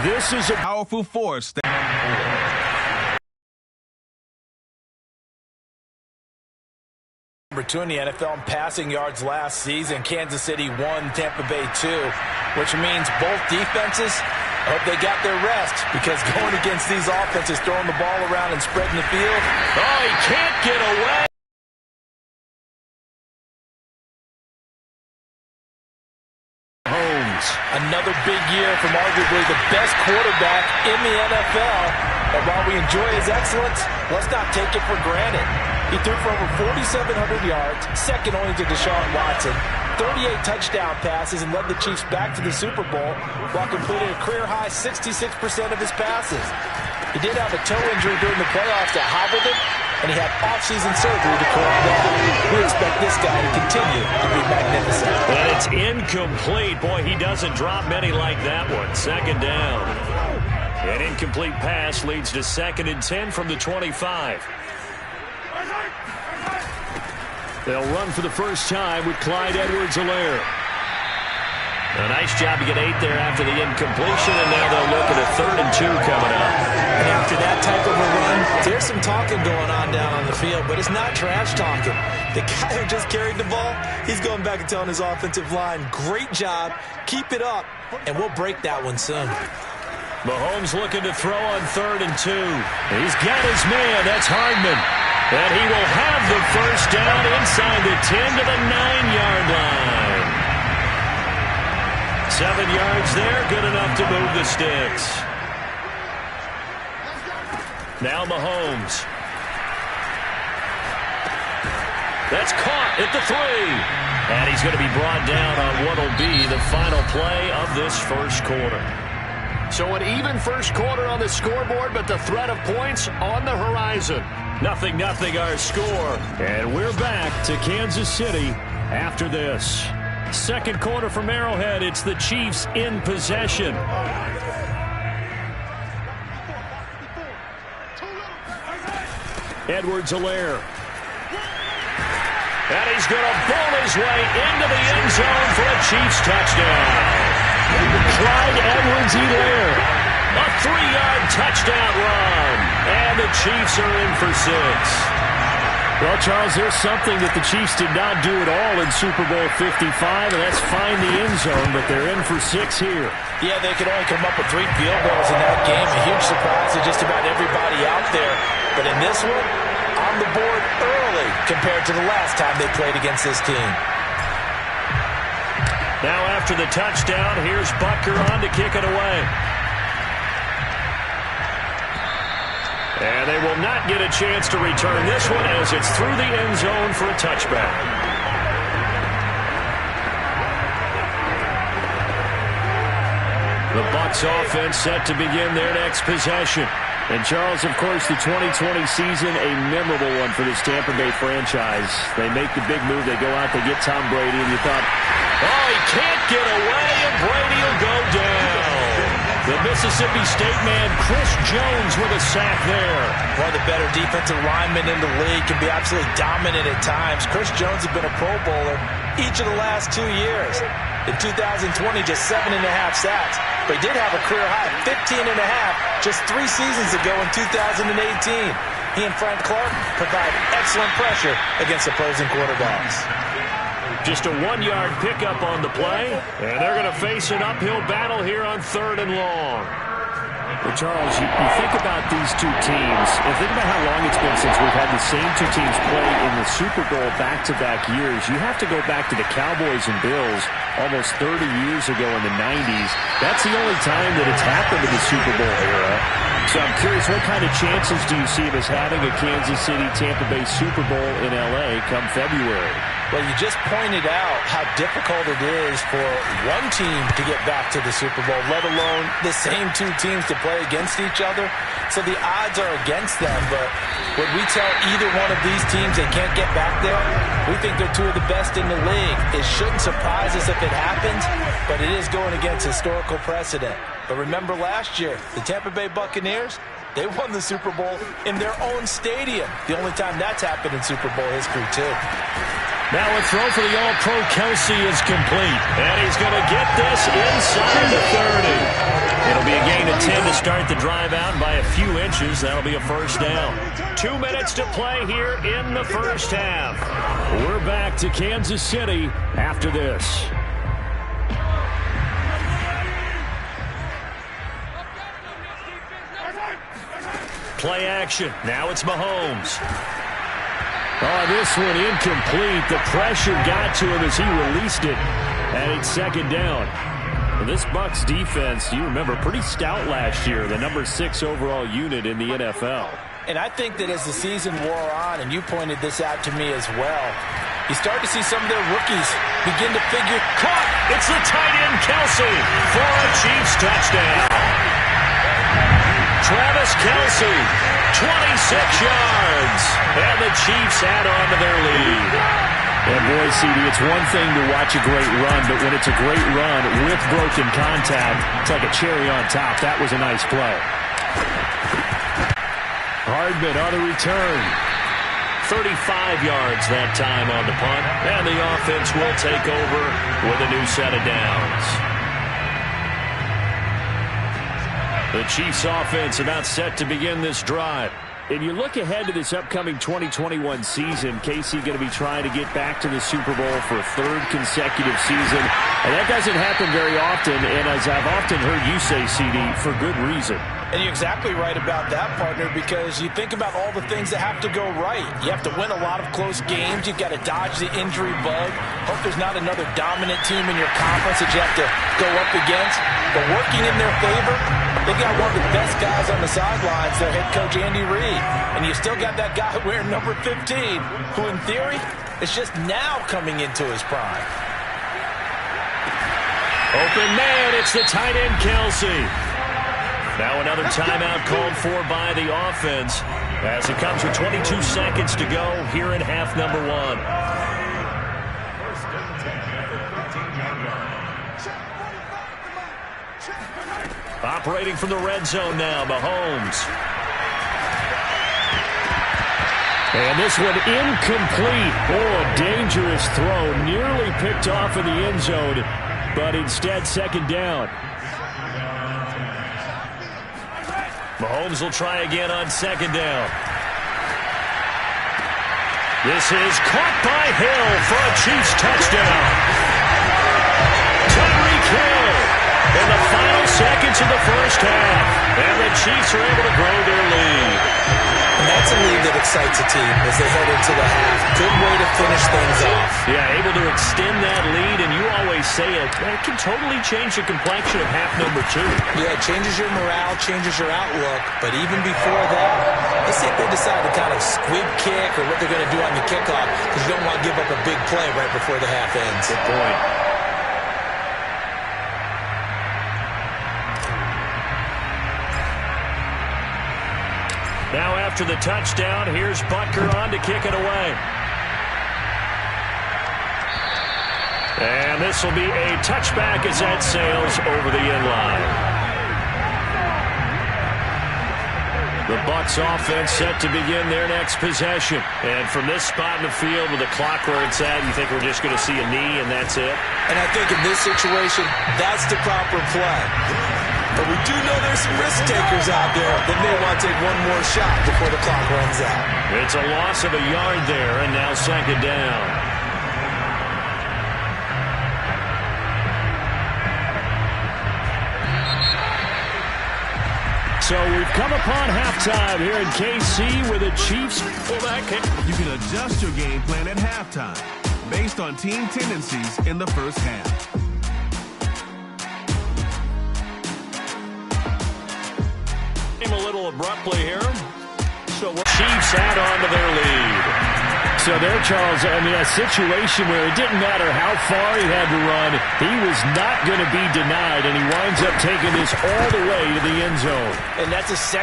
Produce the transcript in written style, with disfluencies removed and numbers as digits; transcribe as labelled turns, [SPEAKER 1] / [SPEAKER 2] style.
[SPEAKER 1] This is a powerful force.
[SPEAKER 2] Number 2 in the NFL in passing yards last season. Kansas City 1, Tampa Bay 2, which means both defenses, I hope they got their rest, because going against these offenses, throwing the ball around and spreading the field, oh, he can't get away. Another big year from arguably the best quarterback in the NFL. And while we enjoy his excellence, let's not take it for granted. He threw for over 4,700 yards, second only to Deshaun Watson, 38 touchdown passes, and led the Chiefs back to the Super Bowl while completing a career-high 66% of his passes. He did have a toe injury during the playoffs that hobbled him, and he had off-season surgery to correct that. We expect this guy to continue to be magnificent.
[SPEAKER 3] And it's incomplete. Boy, he doesn't drop many like that one. Second down. An incomplete pass leads to 2nd and 10 from the 25. They'll run for the first time with Clyde Edwards-Helaire. A nice job to get 8 there after the incompletion, and now they'll look at a 3rd and 2 coming up.
[SPEAKER 2] And after that type of a run, there's some talking going on down on the field, but it's not trash talking. The guy who just carried the ball, he's going back and telling his offensive line, great job, keep it up, and we'll break that one soon.
[SPEAKER 3] Mahomes looking to throw on 3rd and 2. He's got his man, that's Hardman. And he will have the first down inside the 10 to the 9-yard line. 7 yards there, good enough to move the sticks. Now Mahomes. That's caught at the 3. And he's going to be brought down on what will be the final play of this first quarter. So an even first quarter on the scoreboard, but the threat of points on the horizon. 0-0 our score. And we're back to Kansas City after this. Second quarter from Arrowhead. It's the Chiefs in possession. Edwards-Helaire. And he's going to bowl his way into the end zone for a Chiefs touchdown. Clyde Edwards-Helaire. A 3-yard touchdown run. And the Chiefs are in for 6. Well, Charles, there's something that the Chiefs did not do at all in Super Bowl 55, and that's find the end zone, but they're in for 6 here.
[SPEAKER 2] Yeah, they could only come up with 3 field goals in that game. A huge surprise to just about everybody out there. But in this one, on the board early compared to the last time they played against this team.
[SPEAKER 3] Now after the touchdown, here's Butker on to kick it away. And they will not get a chance to return this one as it's through the end zone for a touchback. The Bucs offense set to begin their next possession. And Charles, of course, the 2020 season, a memorable one for this Tampa Bay franchise. They make the big move. They go out, they get Tom Brady, and you thought,
[SPEAKER 2] oh, he can't get away, and Brady will go down.
[SPEAKER 3] The Mississippi State man, Chris Jones, with a sack there.
[SPEAKER 2] One of the better defensive linemen in the league, can be absolutely dominant at times. Chris Jones has been a Pro Bowler each of the last 2 years. In 2020, just 7.5 sacks. But he did have a career high, 15.5, just 3 seasons ago in 2018. He and Frank Clark provide excellent pressure against opposing quarterbacks.
[SPEAKER 3] Just a 1-yard pickup on the play, and they're going to face an uphill battle here on 3rd and long.
[SPEAKER 1] Well, Charles, you think about these two teams, and think about how long it's been since we've had the same two teams play in the Super Bowl back-to-back years. You have to go back to the Cowboys and Bills almost 30 years ago in the 90s. That's the only time that it's happened in the Super Bowl era. So I'm curious, what kind of chances do you see of us having a Kansas City-Tampa Bay Super Bowl in L.A. come February?
[SPEAKER 2] Well, you just pointed out how difficult it is for one team to get back to the Super Bowl, let alone the same 2 teams to play against each other. So the odds are against them, but when we tell either one of these teams they can't get back there, we think they're 2 of the best in the league. It shouldn't surprise us if it happens, but it is going against historical precedent. But remember last year, the Tampa Bay Buccaneers, they won the Super Bowl in their own stadium. The only time that's happened in Super Bowl history, too.
[SPEAKER 3] Now a throw for the All-Pro Kelsey is complete. And he's going to get this inside the 30. It'll be a gain of 10 to start the drive out by a few inches. That'll be a first down. 2 minutes to play here in the first half. We're back to Kansas City after this. Play action. Now it's Mahomes. Oh, this one incomplete. The pressure got to him as he released it. And it's second down. Well, this Bucs defense, you remember, pretty stout last year. The number 6 overall unit in the NFL.
[SPEAKER 2] And I think that as the season wore on, and you pointed this out to me as well, you start to see some of their rookies begin to figure.
[SPEAKER 3] Caught! It's the tight end, Kelsey, for a Chiefs touchdown. Travis Kelsey, 26 yards. And the Chiefs add on to their lead.
[SPEAKER 1] And boy, CD, it's one thing to watch a great run, but when it's a great run with broken contact, it's like a cherry on top. That was a nice play. Hardman on the return.
[SPEAKER 3] 35 yards that time on the punt. And the offense will take over with a new set of downs. The Chiefs offense about set to begin this drive.
[SPEAKER 1] And you look ahead to this upcoming 2021 season, KC going to be trying to get back to the Super Bowl for a 3rd consecutive season. And that doesn't happen very often, and as I've often heard you say, CD, for good reason.
[SPEAKER 2] And you're exactly right about that, partner, because you think about all the things that have to go right. You have to win a lot of close games. You've got to dodge the injury bug. Hope there's not another dominant team in your conference that you have to go up against. But working in their favor, they got one of the best guys on the sidelines, their head coach, Andy Reid. And you still got that guy wearing number 15, who in theory is just now coming into his prime.
[SPEAKER 3] Open man, it's the tight end, Kelsey. Now another timeout called for by the offense as it comes with 22 seconds to go here in half number 1. Operating from the red zone now, Mahomes.
[SPEAKER 1] And this one incomplete. Oh, a dangerous throw. Nearly picked off in the end zone, but instead second down.
[SPEAKER 3] Mahomes will try again on second down. This is caught by Hill for a Chiefs touchdown. Tyreek Hill in the final seconds of the first half. And the Chiefs are able to grow their lead.
[SPEAKER 2] And that's a lead that excites a team as they head into the half. Good way to finish things off.
[SPEAKER 3] Yeah, able to extend that lead, and you always say it can totally change the complexion of half number 2.
[SPEAKER 2] Yeah, it changes your morale, changes your outlook, but even before that, let's see if they decide to kind of squib kick or what they're going to do on the kickoff, because you don't want to give up a big play right before the half ends.
[SPEAKER 3] Good point. Now after the touchdown, here's Butker on to kick it away. And this will be a touchback as that sails over the end line. The Bucs offense set to begin their next possession. And from this spot in the field with the clock where it's at, you think we're just going to see a knee and that's it?
[SPEAKER 2] And I think in this situation, that's the proper play. But we do know there's some risk takers out there that may want to take one more shot before the clock runs out.
[SPEAKER 3] It's a loss of a yard there, and now second down.
[SPEAKER 1] So we've come upon halftime here in KC with the Chiefs.
[SPEAKER 4] You can adjust your game plan at halftime based on team tendencies in the first half.
[SPEAKER 3] A little abruptly here. So Chiefs add on to their lead.
[SPEAKER 1] So there, Charles, I mean, a situation where it didn't matter how far he had to run, he was not going to be denied, and he winds up taking this all the way to the end zone.
[SPEAKER 2] And that's a second